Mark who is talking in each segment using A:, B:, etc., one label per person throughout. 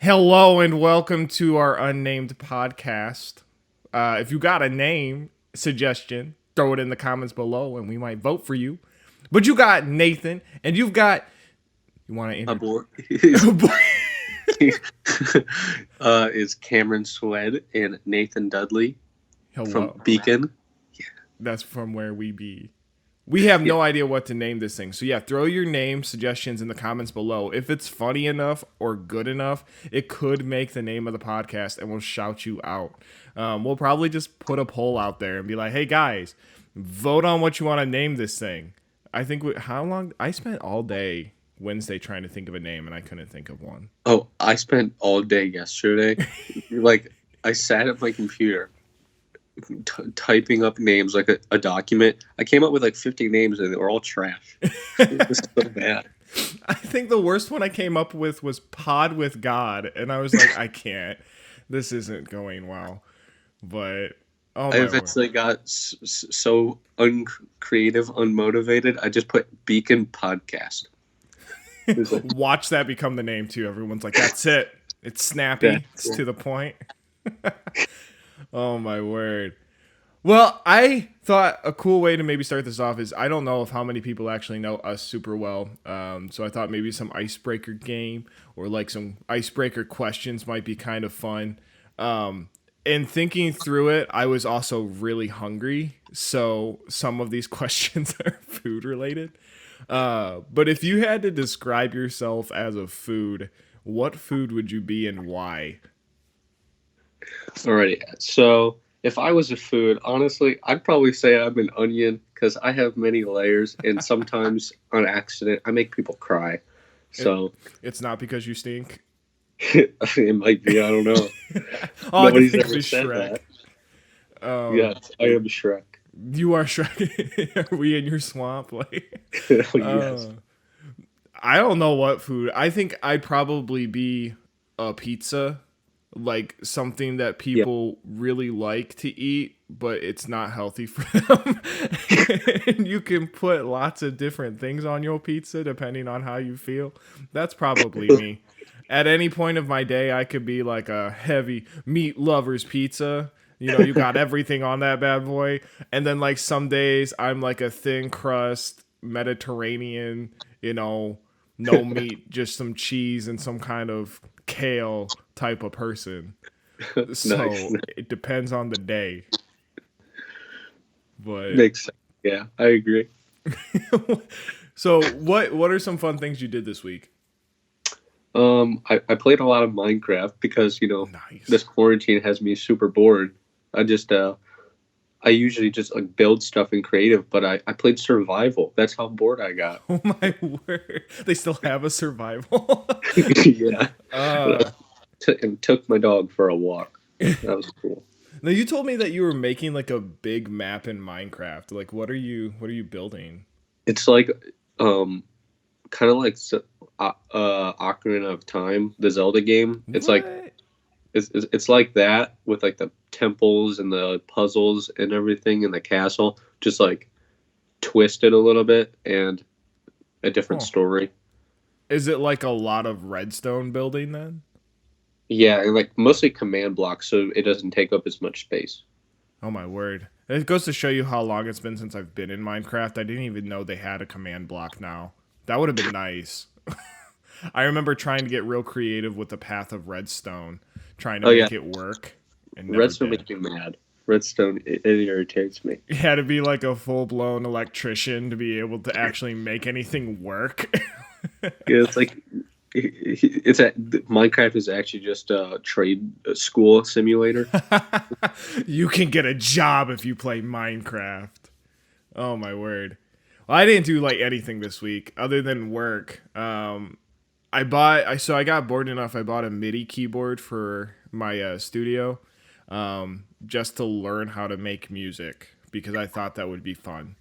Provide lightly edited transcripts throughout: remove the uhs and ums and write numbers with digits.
A: Hello and welcome to our unnamed podcast. If you got a name suggestion, throw it in the comments below and we might vote for you. But you got Nathan and you've got. You want to
B: Boy is Cameron Swed and Nathan Dudley from Beacon.
A: That's from where we be. We have no idea what to name this thing. So yeah, throw your name suggestions in the comments below. If it's funny enough or good enough, it could make the name of the podcast and we'll shout you out. We'll probably just put a poll out there and be like, hey guys, vote on what you want to name this thing. I think how long? I spent all day Wednesday trying to think of a name and I couldn't think of one.
B: Oh, I spent all day yesterday. I sat at my computer typing up names like a document. I came up with like 50 names and they were all trash. It was so bad.
A: I think the worst one I came up with was Pod with God, and I was like, I can't. This isn't going well. But
B: I eventually got so uncreative, unmotivated. I just put Beacon Podcast.
A: Watch that become the name too. Everyone's like, that's it. It's snappy. It's to the point. Oh my word. Well, I thought a cool way to maybe start this off is I don't know if how many people actually know us super well. So I thought maybe some icebreaker game or like some icebreaker questions might be kind of fun. And thinking through it, I was also really hungry. So some of these questions are food related. But if you had to describe yourself as a food, what food would you be and why?
B: Alrighty, so if I was a food, honestly, I'd probably say I'm an onion because I have many layers, and sometimes on accident I make people cry. So
A: it's not because you stink.
B: It might be. I don't know. Nobody's ever said Shrek. That. Yes, I am Shrek.
A: You are Shrek. Are we in your swamp? Like,
B: yes.
A: I don't know what food. I think I'd probably be a pizza. Like something that people really like to eat, but it's not healthy for them. And you can put lots of different things on your pizza depending on how you feel. That's probably me. At any point of my day, I could be like a heavy meat lover's pizza. You know, you got everything on that bad boy. And then like some days I'm like a thin crust Mediterranean, no meat, just some cheese and some kind of kale type of person. So nice. It depends on the day. But
B: makes sense. Yeah, I agree.
A: So what are some fun things you did this week?
B: I played a lot of Minecraft because nice. This quarantine has me super bored. I usually just like build stuff in creative, but I played survival. That's how bored I got.
A: Oh my word! They still have a survival.
B: Yeah. And took my dog for a walk. That was cool.
A: Now you told me that you were making like a big map in Minecraft. Like, what are you building?
B: It's like, kind of like Ocarina of Time, the Zelda game. It's what? Like, it's like that with like the temples and the puzzles and everything in the castle, just like twisted a little bit and a different story.
A: Is it like a lot of redstone building then?
B: Yeah, and like mostly command blocks, so it doesn't take up as much space.
A: Oh my word. It goes to show you how long it's been since I've been in Minecraft. I didn't even know they had a command block now. That would have been nice. I remember trying to get real creative with the path of redstone, trying to make it work.
B: And redstone makes me mad. Redstone, it irritates me.
A: You had to be like a full-blown electrician to be able to actually make anything work.
B: Yeah, it's like... Minecraft is actually just a trade school simulator.
A: You can get a job if you play Minecraft. Oh my word. Well, I didn't do like anything this week other than work. I got bored enough. I bought a MIDI keyboard for my studio, just to learn how to make music because I thought that would be fun.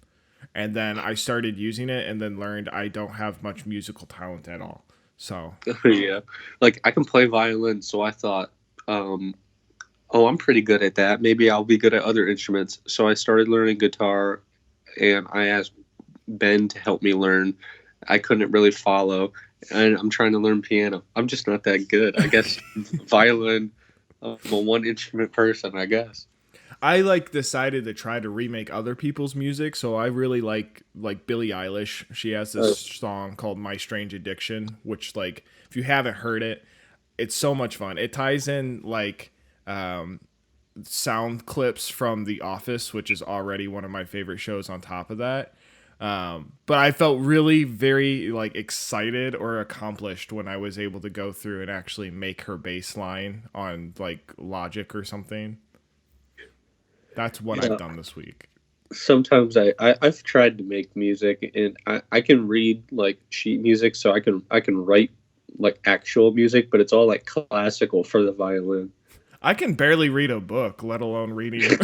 A: And then I started using it and then learned I don't have much musical talent at all. So
B: yeah, like I can play violin, so I thought, I'm pretty good at that. Maybe I'll be good at other instruments. So I started learning guitar, and I asked Ben to help me learn. I couldn't really follow, and I'm trying to learn piano. I'm just not that good. I guess violin. I'm a one instrument person, I guess.
A: I like decided to try to remake other people's music, so I really like Billie Eilish. She has
B: Uh,
A: this song called My Strange Addiction, which like if you haven't heard it, it's so much fun. It ties in like um sound clips from The Office, which is already one of my favorite shows on top of that. But I felt really very like excited or accomplished when I was able to go through and actually make her bass line on like Logic or something. That's what I've
B: yeah.
A: done this week.
B: Sometimes I've tried to make music, and I can read like sheet music, so I can write like actual music, but it's all like classical for the violin.
A: I can barely read a book, let alone reading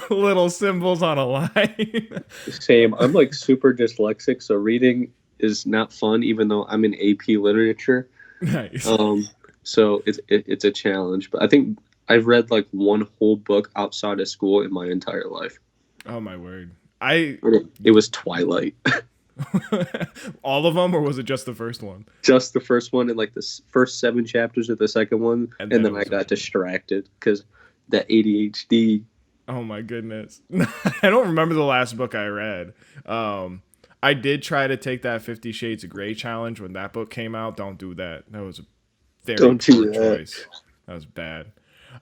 A: little symbols on a line.
B: Same. I'm like super dyslexic, so reading is not fun, even though I'm in AP literature.
A: Nice.
B: Um, so it's a challenge. But I think I've read like one whole book outside of school in my entire life.
A: Oh my word. I
B: It was Twilight.
A: all of them, or was it just the first one?
B: Just the first one and like the first 7 chapters of the second one,
A: And
B: and
A: then it
B: then I
A: was
B: got
A: over.
B: distracted because that ADHD.
A: Oh my goodness. I don't remember the last book I read. I did try to take that 50 Shades of Grey challenge when that book came out. Don't do that. That was a very
B: Don't
A: poor
B: do that.
A: choice. That was bad.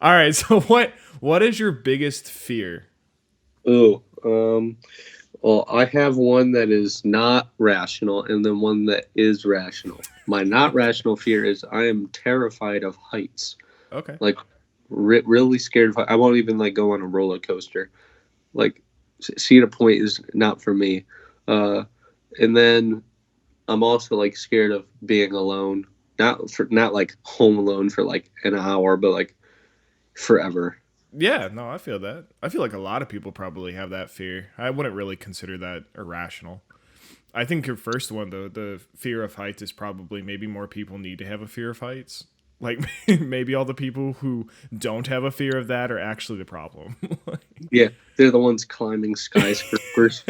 A: All right, so what is your biggest fear?
B: Oh, well, I have one that is not rational, and then one that is rational. My not rational fear is I am terrified of heights.
A: Okay.
B: Like, really scared of. I won't even like go on a roller coaster. Like, Cedar Point is not for me. Uh, and then I'm also like scared of being alone. Not like home alone for like an hour, but like forever.
A: Yeah, no, I feel that. I feel like a lot of people probably have that fear. I wouldn't really consider that irrational. I think your first one, though, the fear of heights, is probably maybe more people need to have a fear of heights. Like maybe all the people who don't have a fear of that are actually the problem.
B: Yeah, they're the ones climbing skyscrapers.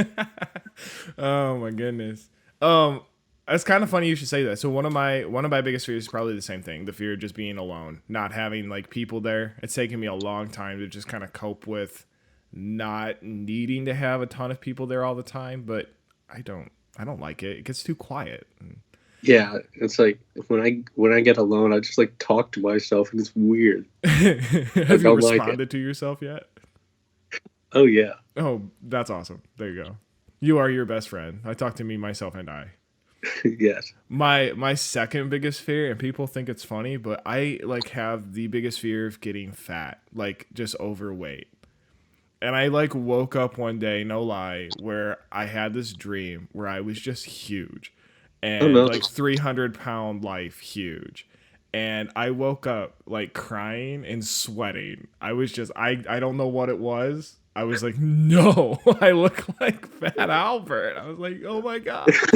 A: Oh my goodness. Um, it's kind of funny you should say that. So one of my biggest fears is probably the same thing: the fear of just being alone, not having like people there. It's taken me a long time to just kind of cope with not needing to have a ton of people there all the time. But I don't like it. It gets too quiet.
B: Yeah, it's like when I get alone, I just like talk to myself, and it's weird. I
A: Have you
B: don't like it.
A: responded to yourself yet?
B: Oh yeah,
A: Oh, that's awesome. There you go. You are your best friend. I talk to me, myself, and I.
B: yes.
A: My second biggest fear, and people think it's funny, but I like have the biggest fear of getting fat, like just overweight. And I like woke up one day, no lie, where I had this dream where I was just huge
B: Oh
A: and
B: no.
A: like 300-pound life huge. And I woke up like crying and sweating. I was just, I don't know what it was. I was like, no, I look like Fat Albert. I was like, oh my gosh.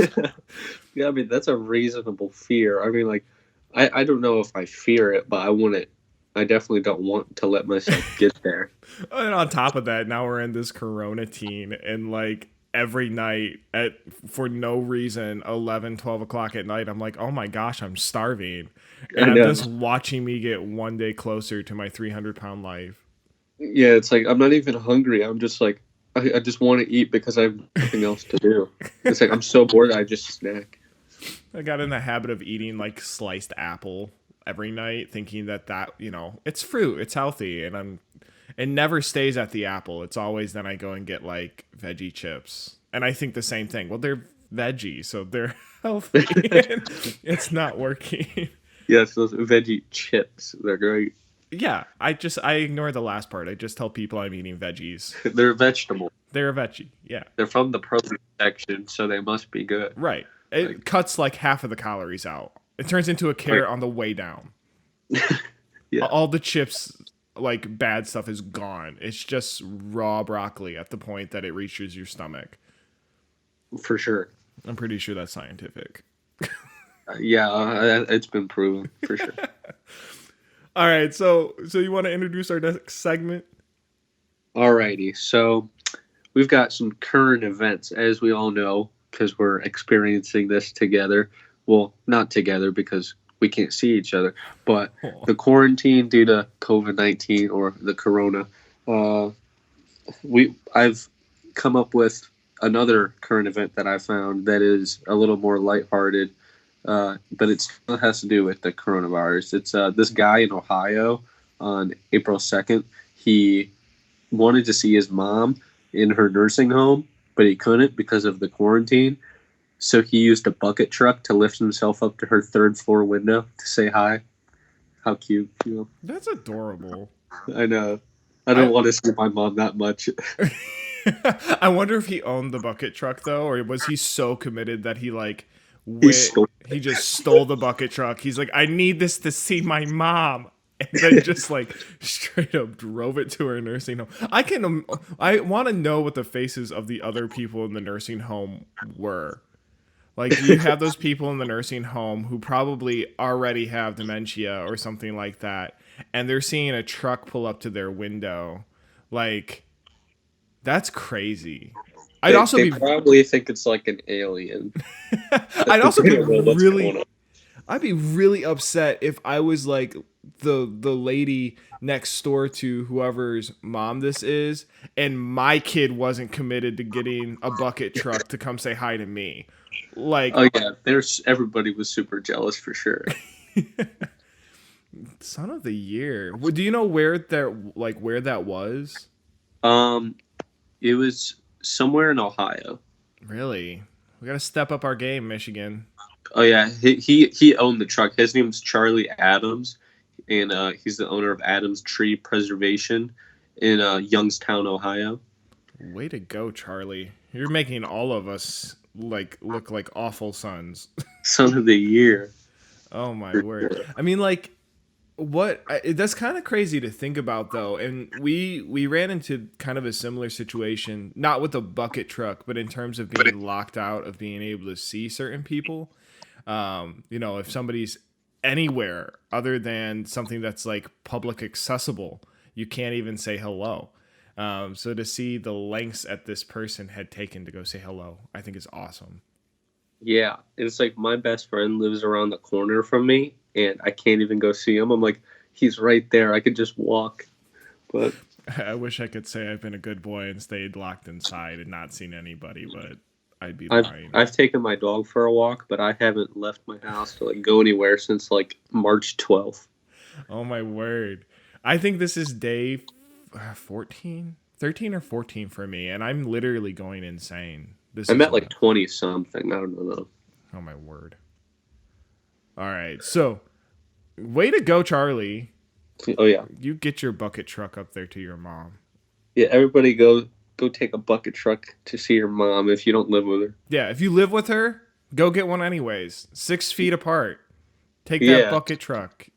B: Yeah, I mean that's a reasonable fear. I mean, like, I don't know if I fear it, but I want it. I definitely don't want to let myself get there.
A: And on top of that, now we're in this Corona teen, and like every night at for no reason 11, 12 o'clock at night I'm like, oh my gosh, I'm starving,
B: I
A: and I'm
B: know.
A: just watching me get one day closer to my 300-pound life.
B: Yeah, it's like I'm not even hungry. I'm just like I just want to eat because I have nothing else to do. It's like I'm so bored. I just snack.
A: I got in the habit of eating like sliced apple every night, thinking that it's fruit, it's healthy, and it never stays at the apple. It's always then I go and get like veggie chips, and I think the same thing. Well, they're veggie, so they're healthy. It's not working.
B: Yes, those veggie chips. They're great.
A: Yeah, I ignore the last part. I just tell people I'm eating veggies.
B: They're vegetable.
A: They're a veggie. Yeah,
B: They're from the protein section, so they must be good.
A: right. It
B: Like,
A: cuts like half of the calories out. It turns into a
B: like
A: carrot on the way down.
B: yeah,
A: All the chips, like bad stuff, is gone. It's just raw broccoli at the point that it reaches your stomach.
B: for sure.
A: I'm pretty sure that's scientific.
B: Yeah, it's been proven for sure.
A: All right, so you want to introduce our next segment?
B: Alrighty, so we've got some current events, as we all know, because we're experiencing this together. well, not together because we can't see each other, but
A: Oh.
B: the quarantine due to COVID-19 or the corona, uh, I've come up with another current event that I found that is a little more lighthearted, but it still has to do with the coronavirus. It's this guy in Ohio on April 2nd. He wanted to see his mom in her nursing home, but he couldn't because of the quarantine. So he used a bucket truck to lift himself up to her third floor window to say hi. How cute, you know?
A: That's adorable.
B: I know. I don't want to see my mom that much.
A: I wonder if he owned the bucket truck though, or was he so committed that he like
B: Stole-
A: he just stole the bucket truck. He's like, I need this to see my mom. And then just like straight up drove it to her nursing home. I want to know what the faces of the other people in the nursing home were. Like, do you have those people in the nursing home who probably already have dementia or something like that, and they're seeing a truck pull up to their window? Like, that's crazy.
B: They probably think it's like an alien.
A: I'd also be
B: They don't know what's going
A: really
B: on.
A: I'd be really upset if I was like the lady next door to whoever's mom this is, and my kid wasn't committed to getting a bucket truck to come say hi to me. Like,
B: Oh yeah, everybody was super jealous for sure.
A: son of the year. Well, do you know where that was?
B: Um, it was somewhere in Ohio.
A: Really? We got to step up our game, Michigan.
B: Oh yeah, he owned the truck. His name's Charlie Adams, and he's the owner of Adams Tree Preservation in Youngstown, Ohio.
A: Way to go, Charlie. You're making all of us look like awful sons.
B: Son of the year.
A: Oh my word. I mean, like, that's kind of crazy to think about though. And we ran into kind of a similar situation, not with the bucket truck, but in terms of being locked out of being able to see certain people. If somebody's anywhere other than something that's like public accessible, you can't even say hello. So to see the lengths that this person had taken to go say hello, I think is awesome.
B: Yeah, it's like my best friend lives around the corner from me, and I can't even go see him. I'm like, he's right there. I could just walk. But
A: I wish I could say I've been a good boy and stayed locked inside and not seen anybody, but I'd be lying.
B: I've taken my dog for a walk, but I haven't left my house to like go anywhere since like March 12th.
A: Oh my word. I think this is day 14, 13 or 14 for me, and I'm literally going insane.
B: I'm at like 20 something. I don't know though.
A: Oh my word. All right. So, way to go, Charlie.
B: Oh yeah.
A: You get your bucket truck up there to your mom.
B: Yeah, everybody go take a bucket truck to see your mom if you don't live with her.
A: Yeah, if you live with her, go get one anyways. 6 feet apart. Take that
B: Yeah.
A: bucket truck.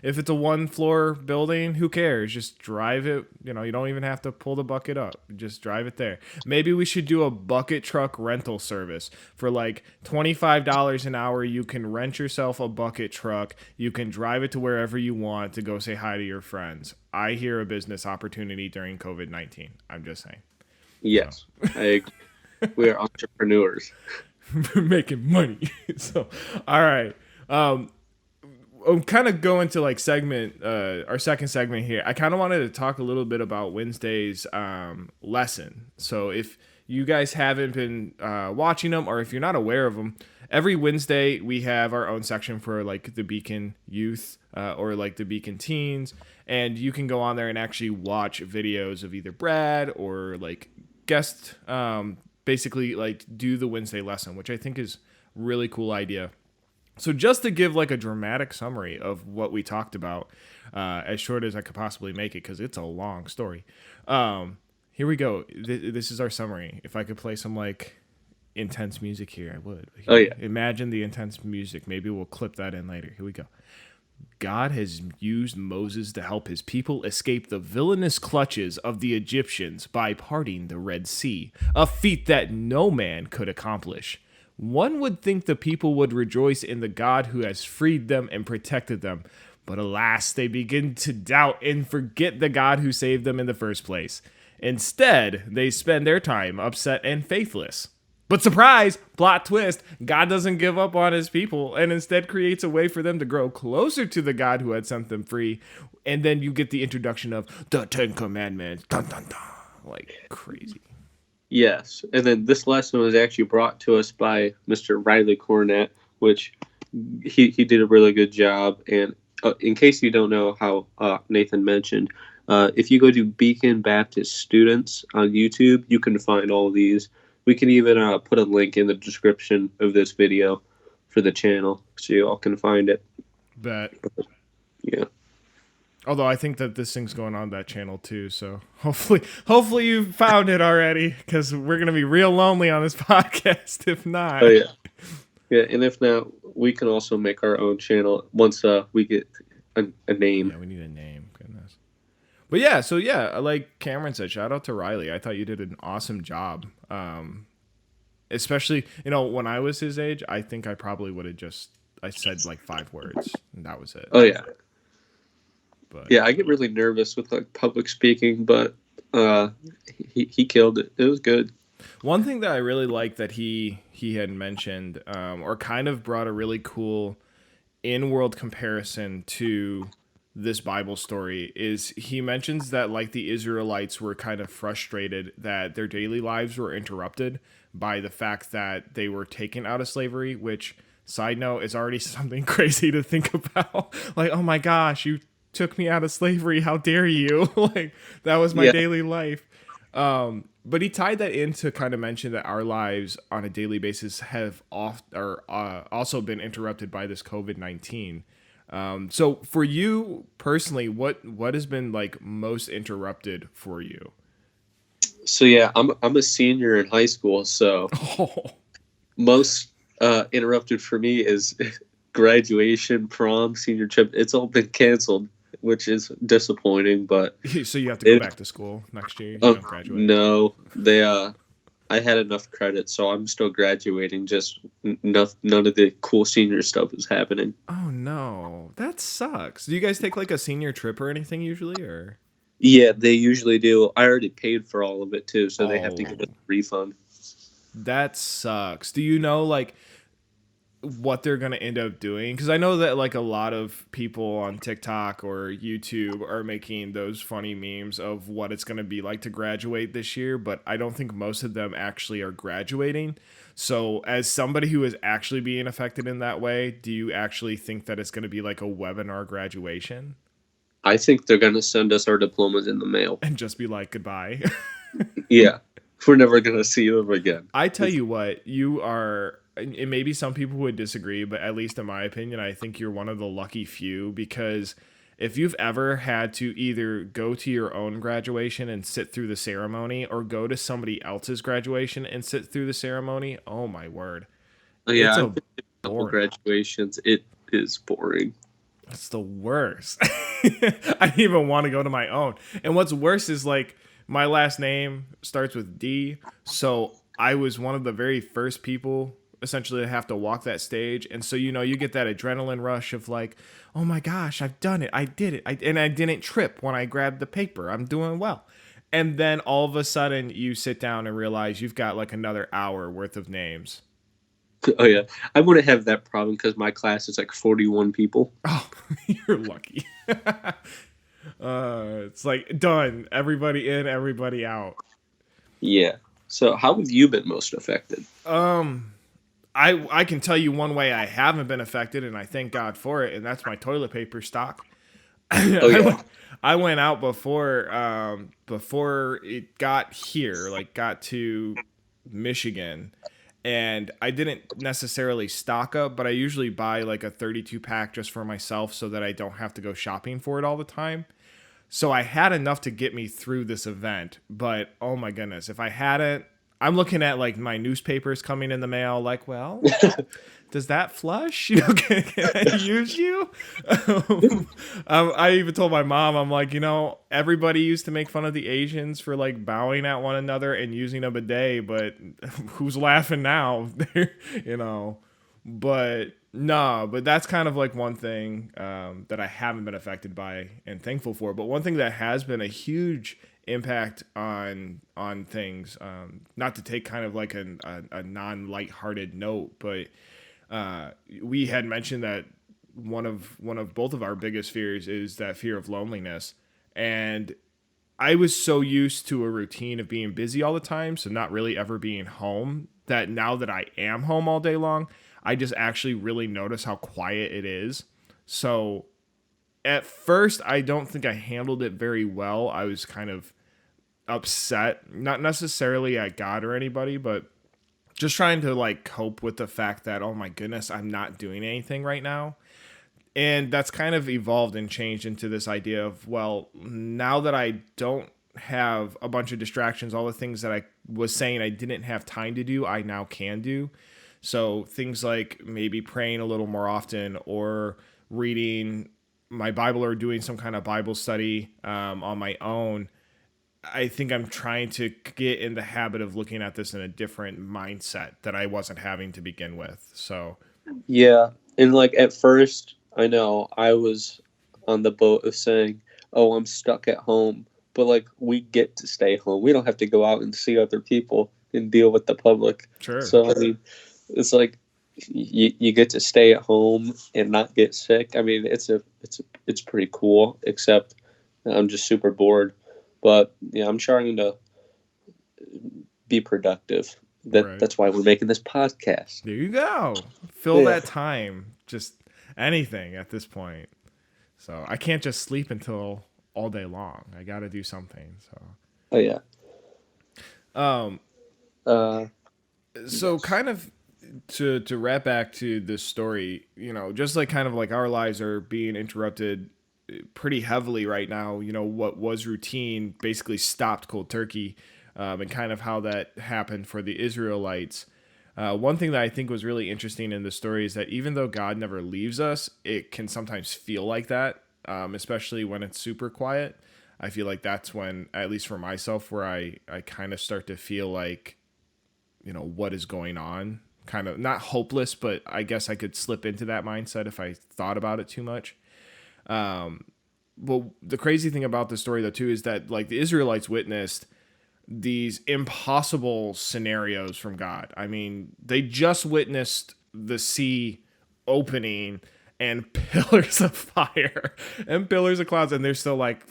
A: If it's a 1-floor building, who cares? Just drive it. You don't even have to pull the bucket up. Just drive it there. Maybe we should do a bucket truck rental service for like $25 an hour. You can rent yourself a bucket truck. You can drive it to wherever you want to go say hi to your friends. I hear a business opportunity during COVID-19. I'm just saying.
B: Yes, I agree. We are entrepreneurs.
A: Making money. So, all right. I'm kind of going to like our second segment here. I kind of wanted to talk a little bit about Wednesday's lesson. So if you guys haven't been watching them, or if you're not aware of them, every Wednesday we have our own section for like the Beacon Youth or like the Beacon Teens, and you can go on there and actually watch videos of either Brad or like guest, basically like do the Wednesday lesson, which I think is really cool idea. So just to give like a dramatic summary of what we talked about, as short as I could possibly make it, because it's a long story. Here we go. This is our summary. If I could play some like intense music here, I would.
B: Oh yeah.
A: Imagine the intense music. Maybe we'll clip that in later. Here we go. God has used Moses to help his people escape the villainous clutches of the Egyptians by parting the Red Sea, a feat that no man could accomplish. One would think the people would rejoice in the God who has freed them and protected them, but alas, they begin to doubt and forget the God who saved them in the first place. Instead, they spend their time upset and faithless. But surprise, plot twist, God doesn't give up on his people and instead creates a way for them to grow closer to the God who had sent them free. And then you get the introduction of the Ten Commandments. Dun, dun, dun. Like crazy.
B: Yes. And then this lesson was actually brought to us by Mr. Riley Cornett, which he did a really good job. And in case you don't know how Nathan mentioned, if you go to Beacon Baptist Students on YouTube, you can find all of these. We can even put a link in the description of this video for the channel so you all can find it.
A: Bet.
B: Yeah.
A: Although I think that this thing's going on that channel too, so hopefully you found it already, because we're gonna be real lonely on this podcast if not.
B: Oh yeah, yeah. And if not, we can also make our own channel once we get a name.
A: Yeah, we need a name. Goodness. But yeah, so yeah, like Cameron said, shout out to Riley. I thought you did an awesome job. Especially, when I was his age, I think I probably would have I said like 5 words and that was it.
B: Oh yeah.
A: But
B: yeah, I get really nervous with like public speaking, but he killed it. It was good.
A: One thing that I really like that he had mentioned, or kind of brought a really cool in-world comparison to this Bible story, is he mentions that like the Israelites were kind of frustrated that their daily lives were interrupted by the fact that they were taken out of slavery, which, side note, is already something crazy to think about. Like, oh my gosh, you took me out of slavery, how dare you? Like, that was my daily life. But he tied that in to kind of mention that our lives on a daily basis have also been interrupted by this COVID-19. So for you personally, what has been like most interrupted for you?
B: So yeah, I'm a senior in high school, so most interrupted for me is graduation, prom, senior trip. It's all been canceled, which is disappointing. But
A: so you have to go back to school next year. You don't graduate.
B: No, I had enough credit, so I'm still graduating. Just none of the cool senior stuff is happening.
A: Oh no, that sucks. Do you guys take like a senior trip or anything usually, or?
B: Yeah, they usually do. I already paid for all of it too, so they have to get a refund.
A: That sucks. Do you know like what they're going to end up doing? Because I know that like a lot of people on TikTok or YouTube are making those funny memes of what it's going to be like to graduate this year, but I don't think most of them actually are graduating. So as somebody who is actually being affected in that way, do you actually think that it's going to be like a webinar graduation?
B: I think they're going to send us our diplomas in the mail.
A: And just be like, goodbye.
B: Yeah. We're never going to see them again.
A: I tell you what, you are... And maybe some people would disagree, but at least in my opinion, I think you're one of the lucky few, because if you've ever had to either go to your own graduation and sit through the ceremony or go to somebody else's graduation and sit through the ceremony, oh my word.
B: Oh, yeah, I've been to a couple graduations. It is boring.
A: It's the worst. I didn't even want to go to my own. And what's worse is like my last name starts with D, so I was one of the very first people essentially have to walk that stage, and so you get that adrenaline rush of like, oh my gosh, I've done it, I did it, and I didn't trip when I grabbed the paper, I'm doing well. And then all of a sudden you sit down and realize you've got like another hour worth of names.
B: Oh yeah, I wouldn't have that problem because my class is like 41 people.
A: Oh, you're lucky. It's like done, everybody in, everybody out.
B: Yeah. So how have you been most affected?
A: I can tell you one way I haven't been affected, and I thank God for it, and that's my toilet paper stock. Oh, yeah. I went out before it got here, like got to Michigan, and I didn't necessarily stock up, but I usually buy like a 32 pack just for myself so that I don't have to go shopping for it all the time. So I had enough to get me through this event, but oh my goodness, if I hadn't, I'm looking at like my newspapers coming in the mail, like, well, does that flush? Can I use you? I even told my mom, I'm like, everybody used to make fun of the Asians for like bowing at one another and using a bidet, but who's laughing now? But no, but that's kind of like one thing that I haven't been affected by and thankful for. But one thing that has been a huge impact on things. Not to take kind of like a non lighthearted note, but we had mentioned that one of both of our biggest fears is that fear of loneliness, and I was so used to a routine of being busy all the time, so not really ever being home, that now that I am home all day long, I just actually really notice how quiet it is. So at first, I don't think I handled it very well. I was kind of upset, not necessarily at God or anybody, but just trying to like cope with the fact that, oh my goodness, I'm not doing anything right now. And that's kind of evolved and changed into this idea of, well, now that I don't have a bunch of distractions, all the things that I was saying I didn't have time to do, I now can do. So things like maybe praying a little more often, or reading my Bible, or doing some kind of Bible study on my own. I think I'm trying to get in the habit of looking at this in a different mindset that I wasn't having to begin with. So
B: Yeah. And like at first, I know I was on the boat of saying, oh, I'm stuck at home. But like we get to stay home. We don't have to go out and see other people and deal with the public.
A: sure.
B: So I mean, it's like you get to stay at home and not get sick. I mean, it's pretty cool. Except I'm just super bored. But yeah, I'm trying to be productive.
A: Right.
B: That's why we're making this podcast.
A: There you go. Fill that time. Just anything at this point. So I can't just sleep until all day long. I got to do something. So.
B: Oh yeah.
A: So kind of to wrap back to this story, just like kind of like our lives are being interrupted pretty heavily right now. What was routine basically stopped cold turkey, and kind of how that happened for the Israelites. One thing that I think was really interesting in the story is that even though God never leaves us, it can sometimes feel like that, especially when it's super quiet. I feel like that's when, at least for myself, where I kind of start to feel like, what is going on. Kind of not hopeless, but I guess I could slip into that mindset if I thought about it too much. Well, the crazy thing about the story, though, too, is that like the Israelites witnessed these impossible scenarios from God. I mean, they just witnessed the sea opening and pillars of fire and pillars of clouds, and they're still like,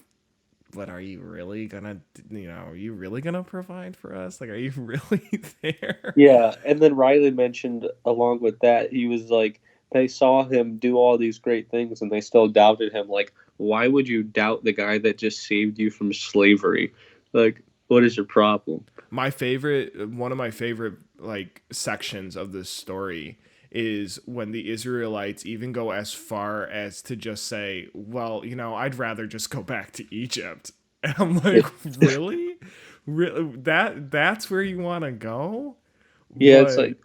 A: but are you really gonna, are you really gonna provide for us? Like, are you really there?
B: Yeah, and then Riley mentioned along with that, he was like, they saw him do all these great things and they still doubted him. Like, why would you doubt the guy that just saved you from slavery? Like, what is your problem?
A: One of my favorite like sections of this story is when the Israelites even go as far as to just say, well, I'd rather just go back to Egypt. And I'm like, really? Really? That's where you want to go?
B: Yeah, it's like,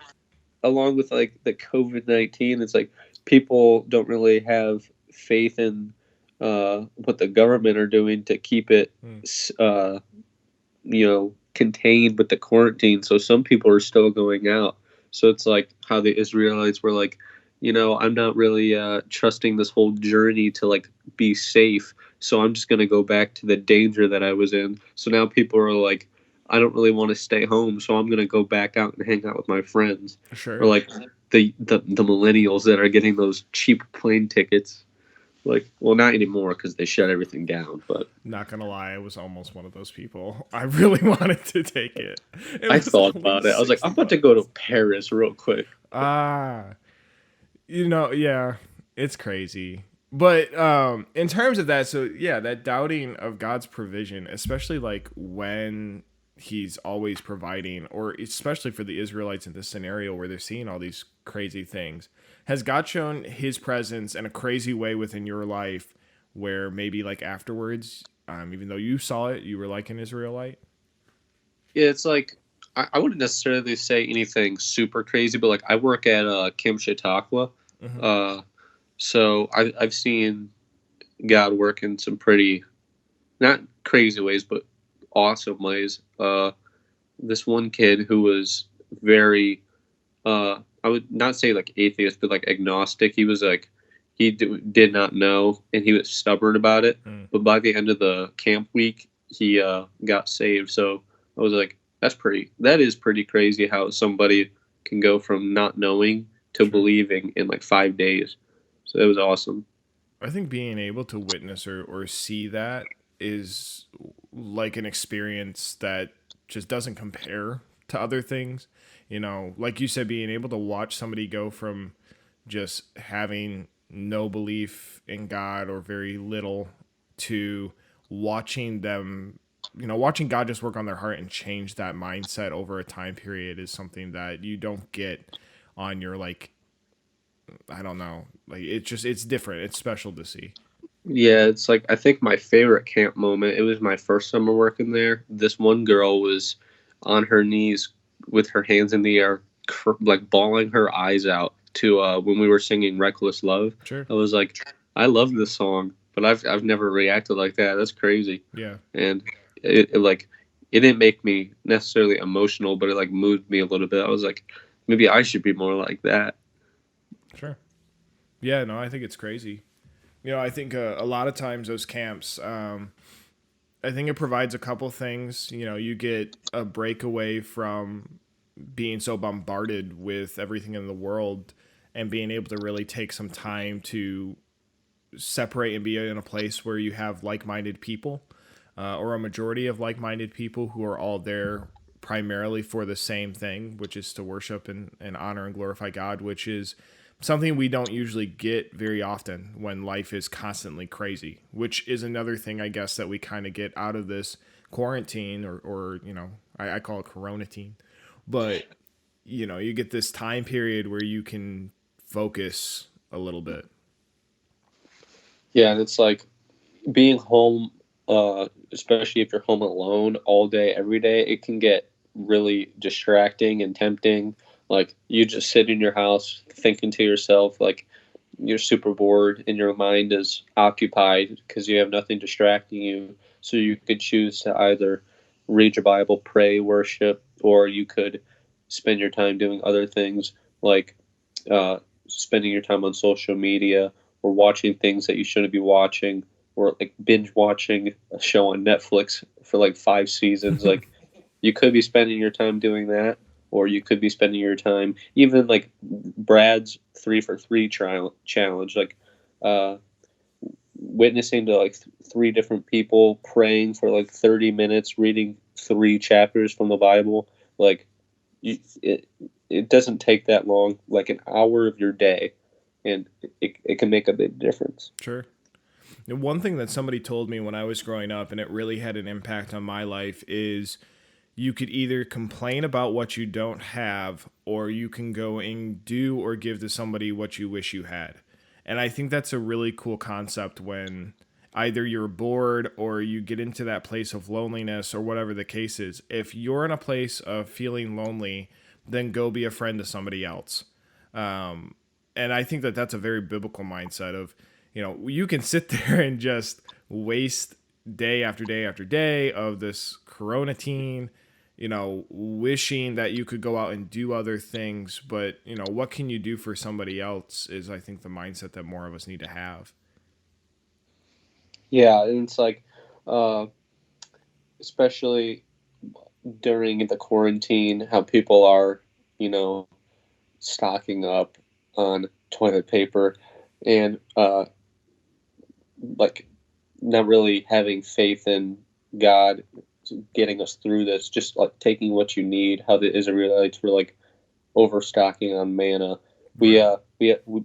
B: along with like the COVID-19, it's like people don't really have faith in what the government are doing to keep it, contained with the quarantine. So some people are still going out. So it's like how the Israelites were like, I'm not really trusting this whole journey to like be safe. So I'm just going to go back to the danger that I was in. So now people are like, I don't really want to stay home. So I'm going to go back out and hang out with my friends.
A: Sure.
B: Or like the millennials that are getting those cheap plane tickets. Like, well, not anymore because they shut everything down. But
A: not gonna lie, I was almost one of those people. I really wanted to take it.
B: I thought about it. I was like, I'm about to go to Paris real quick.
A: Yeah, it's crazy. But in terms of that, so yeah, that doubting of God's provision, especially like when he's always providing, or especially for the Israelites in this scenario where they're seeing all these crazy things. Has God shown his presence in a crazy way within your life where maybe like afterwards, even though you saw it, you were like an Israelite?
B: Yeah, it's like, I wouldn't necessarily say anything super crazy, but like I work at Camp Chautauqua. Mm-hmm. So I've seen God work in some pretty, not crazy ways, but awesome ways. This one kid who was very, I would not say like atheist, but like agnostic. He was like, he did not know, and he was stubborn about it. But by the end of the camp week, he got saved. So I was like, that is pretty crazy how somebody can go from not knowing to
A: Sure.
B: believing in like 5 days. So it was awesome.
A: I think being able to witness or see that is like an experience that just doesn't compare to other things. You know, like you said, being able to watch somebody go from just having no belief in God or very little to watching them, you know, watching God just work on their heart and change that mindset over a time period is something that you don't get on your like, I don't know, like it's different. It's special to see.
B: Yeah, it's like I think my favorite camp moment. It was my first summer working there. This one girl was on her knees with her hands in the air, like bawling her eyes out to when we were singing "Reckless Love."
A: Sure.
B: I was like, I love this song, but I've never reacted like that. That's crazy.
A: Yeah.
B: And it like it didn't make me necessarily emotional, but it like moved me a little bit. I was like, maybe I should be more like that.
A: Sure. Yeah. No, I think it's crazy. You know, I think a lot of times those camps, I think it provides a couple things. You know, you get a breakaway from being so bombarded with everything in the world and being able to really take some time to separate and be in a place where you have like-minded people or a majority of like-minded people who are all there primarily for the same thing, which is to worship and honor and glorify God, which is something we don't usually get very often when life is constantly crazy, which is another thing I guess that we kind of get out of this quarantine or you know, I call it coronatine, but you know, you get this time period where you can focus a little bit.
B: Yeah, and it's like being home, especially if you're home alone all day, every day, it can get really distracting and tempting. Like you just sit in your house thinking to yourself, like you're super bored and your mind is occupied because you have nothing distracting you. So you could choose to either read your Bible, pray, worship, or you could spend your time doing other things like spending your time on social media or watching things that you shouldn't be watching or like binge watching a show on Netflix for like 5 seasons. Like you could be spending your time doing that, or you could be spending your time even like Brad's 3 for 3 trial challenge, like uh, witnessing to like 3 different people, praying for like 30 minutes, reading 3 chapters from the Bible. Like it doesn't take that long, like an hour of your day, and it can make a big difference.
A: Sure. And one thing that somebody told me when I was growing up, and it really had an impact on my life, is you could either complain about what you don't have, or you can go and do or give to somebody what you wish you had. And I think that's a really cool concept when either you're bored or you get into that place of loneliness or whatever the case is. If you're in a place of feeling lonely, then go be a friend to somebody else. Um, and I think that that's a very biblical mindset of, you know, you can sit there and just waste day after day after day of this coronatine, you know, wishing that you could go out and do other things. But, you know, what can you do for somebody else is, I think, the mindset that more of us need to have.
B: Yeah, and it's like, uh, especially during the quarantine, how people are, you know, stocking up on toilet paper and like not really having faith in God getting us through this, just like taking what you need, how the Israelites were like overstocking on manna. We
A: Right.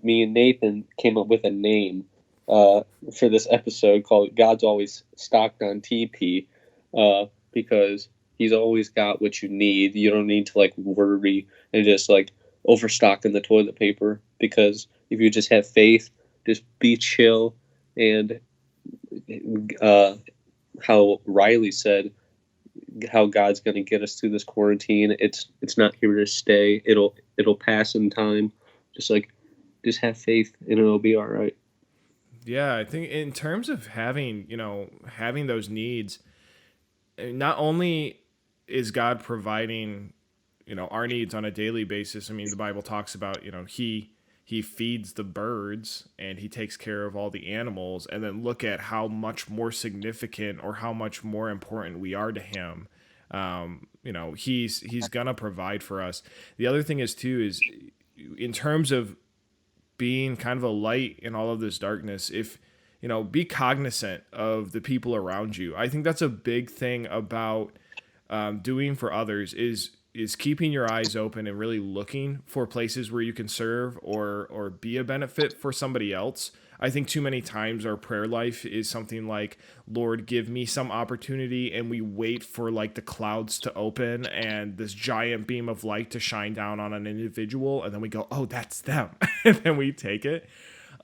B: me and Nathan came up with a name for this episode called "God's Always Stocked on TP," because He's always got what you need. You don't need to like worry and just like overstock in the toilet paper, because if you just have faith, just be chill, and uh, how Riley said, how God's going to get us through this quarantine. It's not here to stay. It'll pass in time. Just like just have faith and it'll be all right.
A: Yeah, I think in terms of having, you know, having those needs, not only is God providing, you know, our needs on a daily basis. I mean, the Bible talks about, you know, he feeds the birds and he takes care of all the animals, and then look at how much more significant or how much more important we are to him. He's gonna provide for us. The other thing is too is in terms of being kind of a light in all of this darkness, if be cognizant of the people around you. I think that's a big thing about doing for others is keeping your eyes open and really looking for places where you can serve or be a benefit for somebody else. I think too many times our prayer life is something like, Lord, give me some opportunity, and we wait for like the clouds to open and this giant beam of light to shine down on an individual, and then we go, oh, that's them. And then we take it.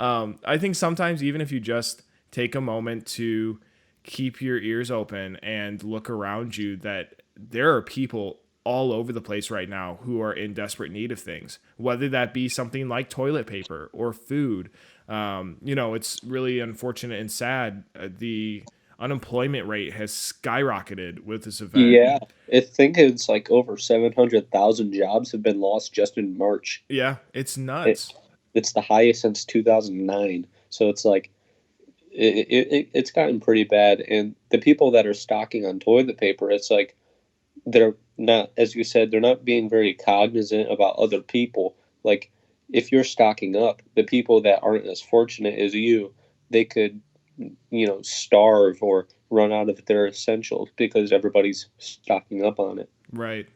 A: I think sometimes even if you just take a moment to keep your ears open and look around you, that there are people all over the place right now who are in desperate need of things, whether that be something like toilet paper or food. It's really unfortunate and sad. The unemployment rate has skyrocketed with this event.
B: Yeah, I think it's like over 700,000 jobs have been lost just in March.
A: Yeah, it's nuts.
B: It's the highest since 2009. So it's like it's gotten pretty bad. And the people that are stocking on toilet paper, it's like they're not, as you said, they're not being very cognizant about other people. Like if you're stocking up, the people that aren't as fortunate as you, they could, starve or run out of their essentials because everybody's stocking up on it.
A: Right.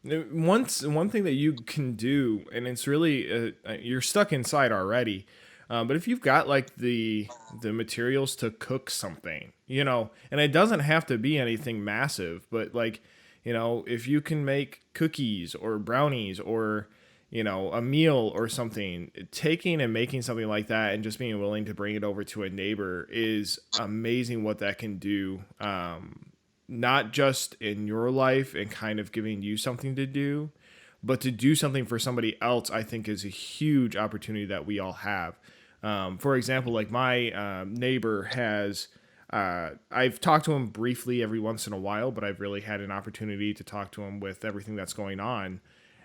A: One thing that you can do, and it's really you're stuck inside already, but if you've got like the materials to cook something, and it doesn't have to be anything massive, but like if you can make cookies or brownies or a meal or something, taking and making something like that and just being willing to bring it over to a neighbor is amazing what that can do. Not just in your life and kind of giving you something to do, but to do something for somebody else, I think is a huge opportunity that we all have. For example, like my neighbor has, I've talked to him briefly every once in a while, but I've really had an opportunity to talk to him with everything that's going on.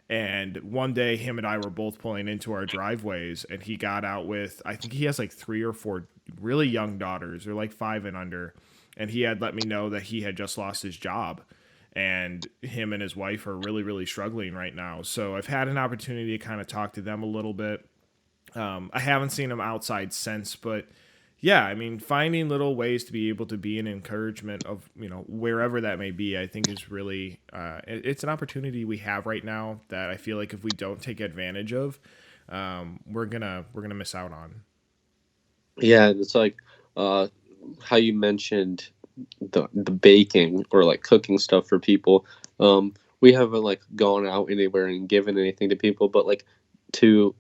A: And one day, him and I were both pulling into our driveways, and he got out with, I think he has like 3 or 4 really young daughters. They're like 5 and under. And he had let me know that he had just lost his job, and him and his wife are really, really struggling right now. So I've had an opportunity to kind of talk to them a little bit. I haven't seen them outside since, but yeah, I mean, finding little ways to be able to be an encouragement of, wherever that may be, I think is really, it's an opportunity we have right now that I feel like if we don't take advantage of, we're gonna miss out on.
B: Yeah, it's like how you mentioned the baking or like cooking stuff for people. We haven't like gone out anywhere and given anything to people, but like to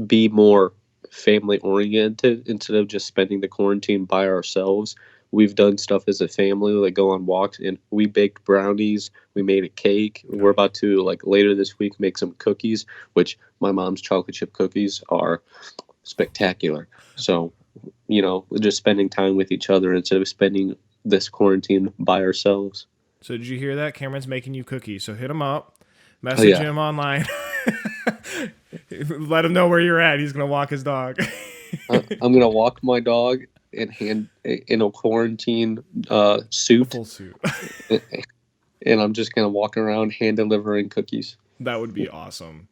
B: be more family oriented instead of just spending the quarantine by ourselves. We've done stuff as a family, like go on walks, and we baked brownies. We made a cake. We're about to like later this week make some cookies, which my mom's chocolate chip cookies are spectacular. So, just spending time with each other instead of spending this quarantine by ourselves.
A: So did you hear that? Cameron's making you cookies. So hit him up, message him online. Let him know where you're at. He's going to walk his dog.
B: I'm going to walk my dog in a quarantine suit.
A: Full suit.
B: And I'm just going to walk around hand delivering cookies.
A: That would be awesome.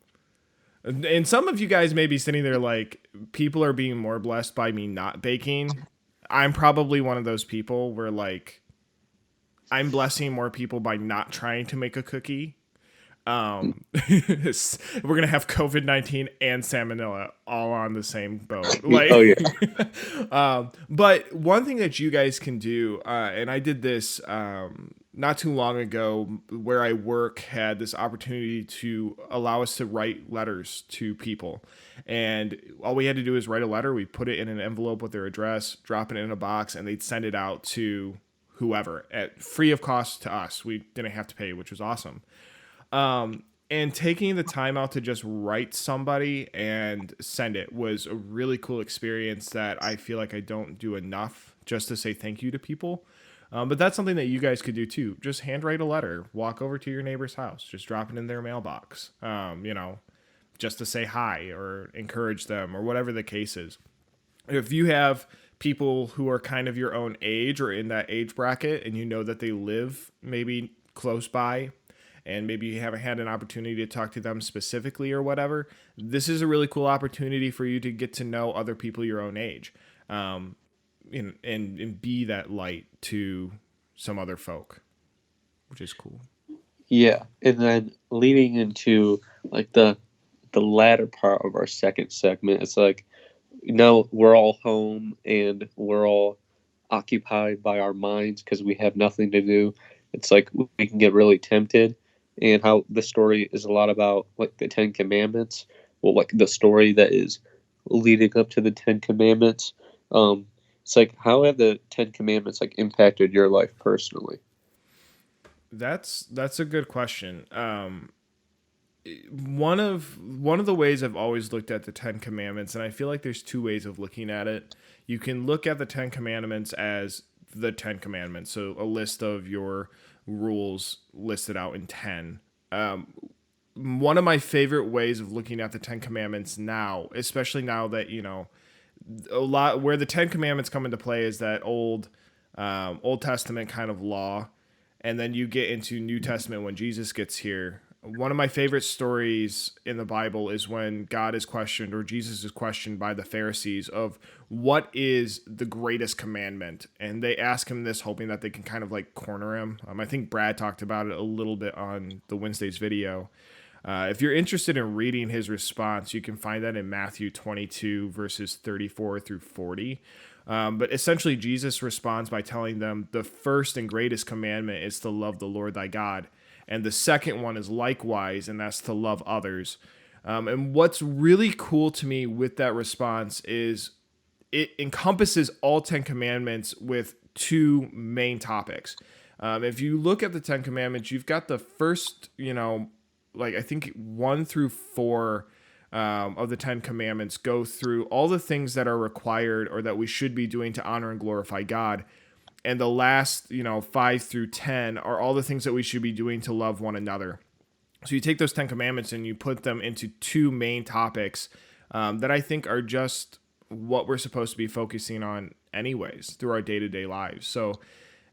A: And some of you guys may be sitting there like, people are being more blessed by me not baking. I'm probably one of those people where like, I'm blessing more people by not trying to make a cookie. We're gonna have COVID-19 and salmonella all on the same boat. Like,
B: oh yeah.
A: But one thing that you guys can do, and I did this not too long ago, where I work had this opportunity to allow us to write letters to people, and all we had to do is write a letter. We put it in an envelope with their address, drop it in a box, and they'd send it out to whoever at free of cost to us. We didn't have to pay, which was awesome. And taking the time out to just write somebody and send it was a really cool experience that I feel like I don't do enough just to say thank you to people. But that's something that you guys could do too. Just handwrite a letter, walk over to your neighbor's house, just drop it in their mailbox. just to say hi or encourage them or whatever the case is. If you have people who are kind of your own age or in that age bracket and you know that they live maybe close by and maybe you haven't had an opportunity to talk to them specifically or whatever, this is a really cool opportunity for you to get to know other people your own age, and be that light to some other folk, which is cool.
B: Yeah, and then leading into like the latter part of our second segment, it's like, we're all home and we're all occupied by our minds because we have nothing to do. It's like we can get really tempted, and how the story is a lot about like the Ten Commandments. Well, like the story that is leading up to the Ten Commandments. It's like, how have the Ten Commandments like impacted your life personally?
A: That's a good question. One of the ways I've always looked at the Ten Commandments, and I feel like there's two ways of looking at it. You can look at the Ten Commandments as the Ten Commandments, so a list of your rules listed out in 10. One of my favorite ways of looking at the Ten Commandments now, especially now that, a lot where the Ten Commandments come into play is that Old Testament kind of law, and then you get into New Testament when Jesus gets here. One of my favorite stories in the Bible is when God is questioned, or Jesus is questioned by the Pharisees of what is the greatest commandment, and they ask him this hoping that they can kind of like corner him. I think Brad talked about it a little bit on the Wednesday's video. If you're interested in reading his response, you can find that in Matthew 22, verses 34 through 40. But essentially, Jesus responds by telling them the first and greatest commandment is to love the Lord thy God. And the second one is likewise, and that's to love others. And what's really cool to me with that response is it encompasses all 10 commandments with two main topics. If you look at the 10 commandments, you've got the first, like I think 1 through 4 of the 10 commandments go through all the things that are required or that we should be doing to honor and glorify God. And the last, 5 through 10 are all the things that we should be doing to love one another. So you take those 10 commandments and you put them into two main topics that I think are just what we're supposed to be focusing on anyways through our day-to-day lives. So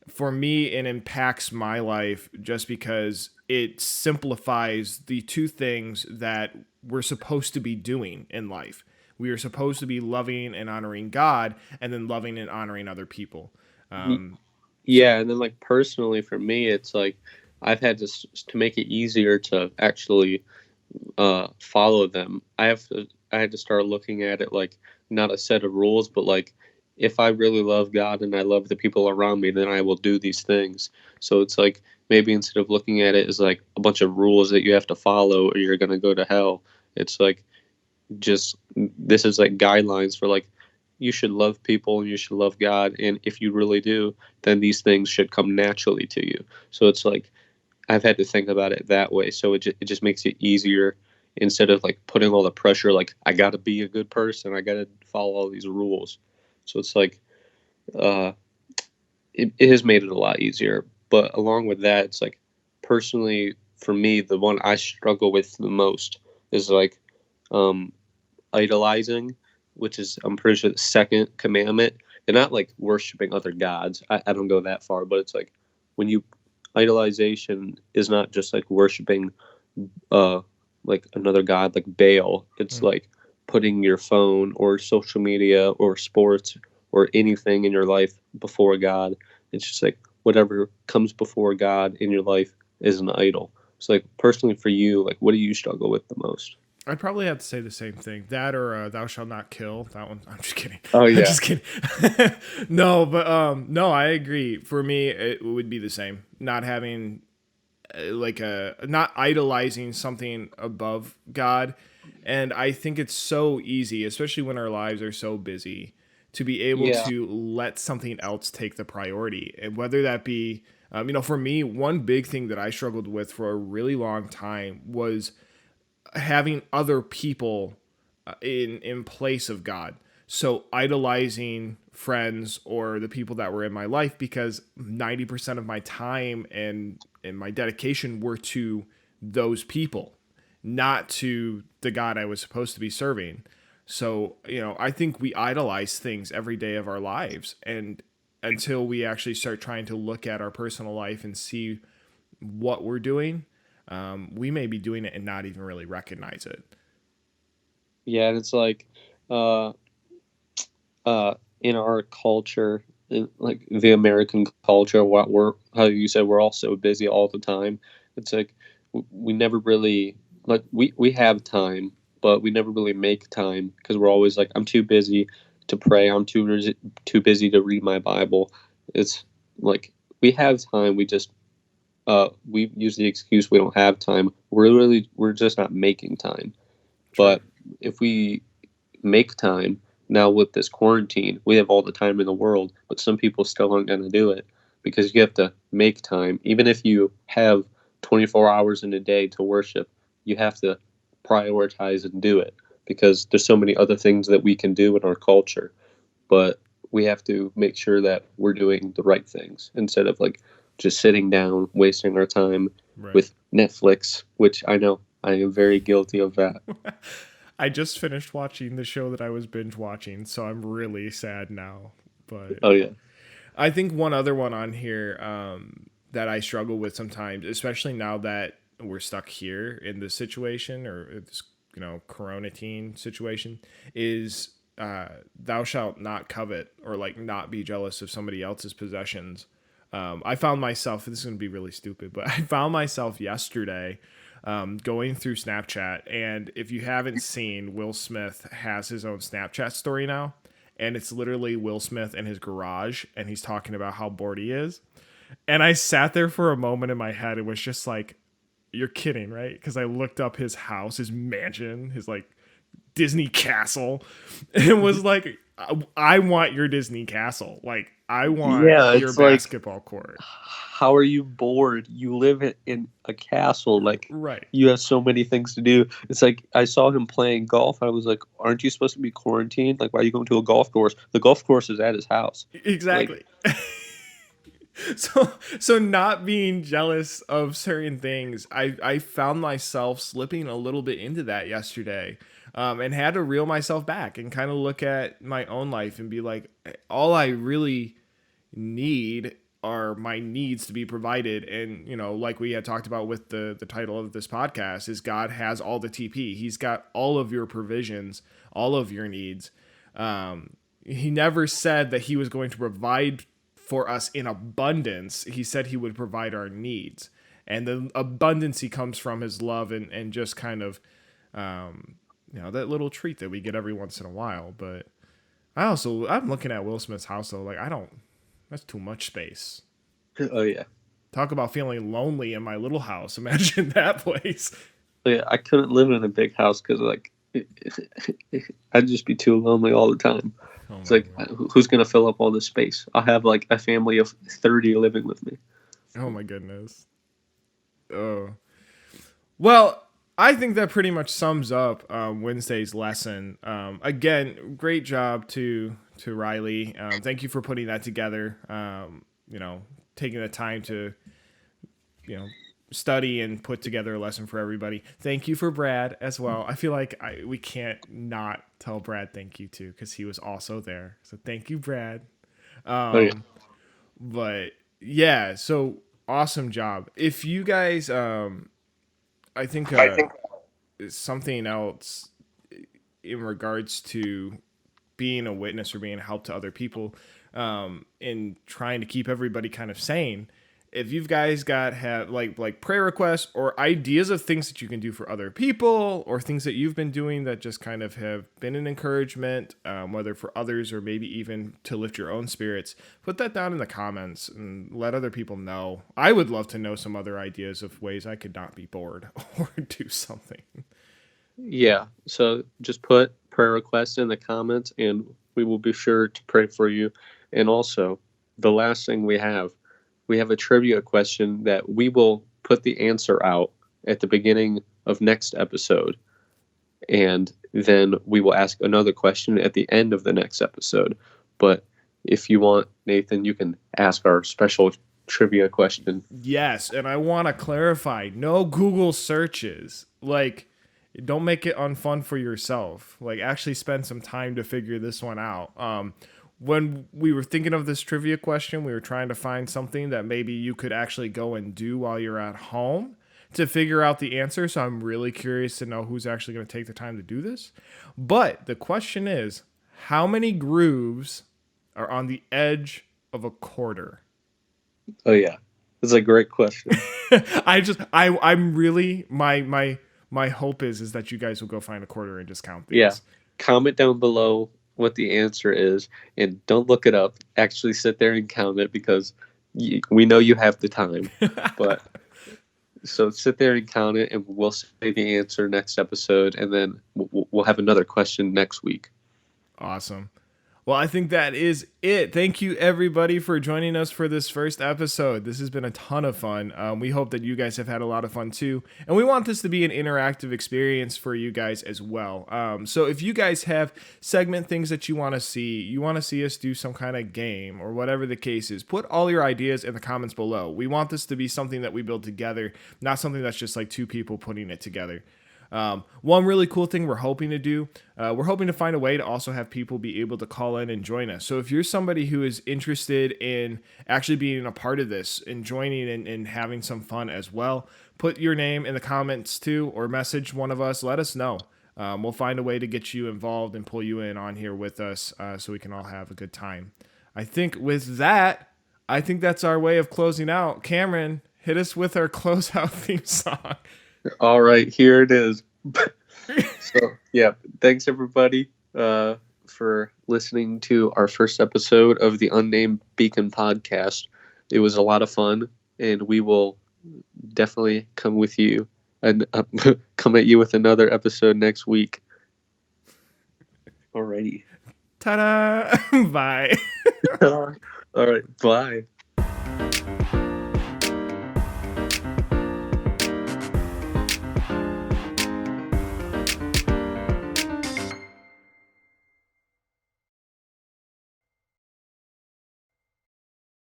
A: for me, it impacts my life just because it simplifies the two things that we're supposed to be doing in life. We are supposed to be loving and honoring God, and then loving and honoring other people.
B: Yeah, and then like personally for me, it's like I've had to make it easier to actually follow them. I had to start looking at it like not a set of rules, but like if I really love God and I love the people around me, then I will do these things. So it's like maybe instead of looking at it as like a bunch of rules that you have to follow or you're gonna go to hell, it's like just this is like guidelines for like you should love people and you should love God, and if you really do, then these things should come naturally to you. So it's like I've had to think about it that way. So it just makes it easier instead of like putting all the pressure, like I got to be a good person, I got to follow all these rules. So it's like uh, it has made it a lot easier. But along with that, it's like personally for me, the one I struggle with the most is like um, idolizing, which is I'm pretty sure the second commandment, and not like worshiping other gods. I don't go that far, but it's like when you idolization is not just like worshiping uh like another god like Baal. It's like putting your phone or social media or sports or anything in your life before God. It's just like whatever comes before God in your life is an idol. So like personally for you, like what do you struggle with the most?
A: I'd probably have to say the same thing. That or thou shalt not kill. That one. I'm just kidding.
B: Oh
A: I'm
B: yeah.
A: just kidding. No, but no, I agree. For me, it would be the same. Not having not idolizing something above God. And I think it's so easy, especially when our lives are so busy, to be able
B: Yeah.
A: to let something else take the priority. And whether that be, for me, one big thing that I struggled with for a really long time was having other people in place of God. So idolizing friends or the people that were in my life because 90% of my time and my dedication were to those people. not to the God I was supposed to be serving. So, I think we idolize things every day of our lives. And until we actually start trying to look at our personal life and see what we're doing, we may be doing it and not even really recognize it.
C: Yeah, and it's like, uh, in our culture, in like the American culture, how you said we're all so busy all the time. It's like we never really like we have time, but we never really make time because we're always like, I'm too busy to pray. I'm too busy to read my Bible. It's like we have time. We use the excuse we don't have time. We're just not making time. But if we make time now with this quarantine, we have all the time in the world, but some people still aren't going to do it because you have to make time. Even if you have 24 hours in a day to worship, you have to prioritize and do it because there's so many other things that we can do in our culture. But we have to make sure that we're doing the right things instead of like just sitting down, wasting our time with Netflix, which I know I am very guilty of that.
A: I just finished watching the show that I was binge watching, so I'm really sad now. But
C: Oh yeah.
A: I think one other one on here that I struggle with sometimes, especially now that we're stuck here in this situation or this, coronatine situation, is thou shalt not covet or like not be jealous of somebody else's possessions. I found myself, this is going to be really stupid, but I found myself yesterday going through Snapchat. And if you haven't seen, Will Smith has his own Snapchat story now. And it's literally Will Smith in his garage. And he's talking about how bored he is. And I sat there for a moment in my head. It was just like, you're kidding, right? Because I looked up his house, his mansion, his like Disney castle. It was like, I want your Disney castle. Like, I want your basketball court.
C: How are you bored? You live in a castle. Like,
A: right.
C: You have so many things to do. It's like I saw him playing golf. I was like, aren't you supposed to be quarantined? Like, why are you going to a golf course? The golf course is at his house.
A: Exactly. Like, So not being jealous of certain things, I found myself slipping a little bit into that yesterday, and had to reel myself back and kind of look at my own life and be like, all I really need are my needs to be provided. And, like we had talked about with the title of this podcast, is God has all the TP. He's got all of your provisions, all of your needs. He never said that he was going to provide for us in abundance. He said he would provide our needs, and the abundance he comes from his love and just kind of that little treat that we get every once in a while. But I'm looking at Will Smith's house though, like that's too much space.
C: Oh yeah.
A: Talk about feeling lonely in my little house. Imagine that place.
C: Yeah, I couldn't live in a big house because like I'd just be too lonely all the time. It's like, who's going to fill up all this space? I'll have like a family of 30 living with me.
A: Oh my goodness. Oh. Well, I think that pretty much sums up Wednesday's lesson. Again, great job to Riley. Thank you for putting that together. Taking the time to, study and put together a lesson for everybody. Thank you for Brad as well. I feel like we can't not tell Brad thank you too, because he was also there. So thank you, Brad. But yeah, so awesome job. If you guys, I think something else in regards to being a witness or being a help to other people, and trying to keep everybody kind of sane. If you guys have like prayer requests or ideas of things that you can do for other people or things that you've been doing that just kind of have been an encouragement, whether for others or maybe even to lift your own spirits, put that down in the comments and let other people know. I would love to know some other ideas of ways I could not be bored or do something.
C: Yeah. So just put prayer requests in the comments and we will be sure to pray for you. And also, the last thing we have a trivia question that we will put the answer out at the beginning of next episode. And then we will ask another question at the end of the next episode. But if you want, Nathan, you can ask our special trivia question.
A: Yes, and I want to clarify, no Google searches. Like, don't make it unfun for yourself. Like, actually spend some time to figure this one out. When we were thinking of this trivia question, we were trying to find something that maybe you could actually go and do while you're at home to figure out the answer. So I'm really curious to know who's actually going to take the time to do this. But the question is, how many grooves are on the edge of a quarter?
C: Oh yeah, that's a great question.
A: I'm really my hope is that you guys will go find a quarter and just count these.
C: Yeah, comment down below what the answer is, and don't look it up. Actually, sit there and count it, because we know you have the time. But so sit there and count it, and we'll say the answer next episode, and then we'll have another question next week.
A: Awesome. Well, I think that is it. Thank you, everybody, for joining us for this first episode. This has been a ton of fun. We hope that you guys have had a lot of fun, too. And we want this to be an interactive experience for you guys as well. So if you guys have segment things that you want to see us do some kind of game or whatever the case is, put all your ideas in the comments below. We want this to be something that we build together, not something that's just like two people putting it together. One really cool thing we're hoping to do, we're hoping to find a way to also have people be able to call in and join us. So if you're somebody who is interested in actually being a part of this and joining and having some fun as well, put your name in the comments too, or message one of us. Let us know. We'll find a way to get you involved and pull you in on here with us, so we can all have a good time. I think with that, that's our way of closing out. Cameron, hit us with our closeout theme song.
C: All right, here it is. So, yeah, thanks everybody for listening to our first episode of the Unnamed Beacon podcast. It was a lot of fun, and we will definitely come with you and come at you with another episode next week. Alrighty.
A: Ta-da! Bye.
C: All right, bye.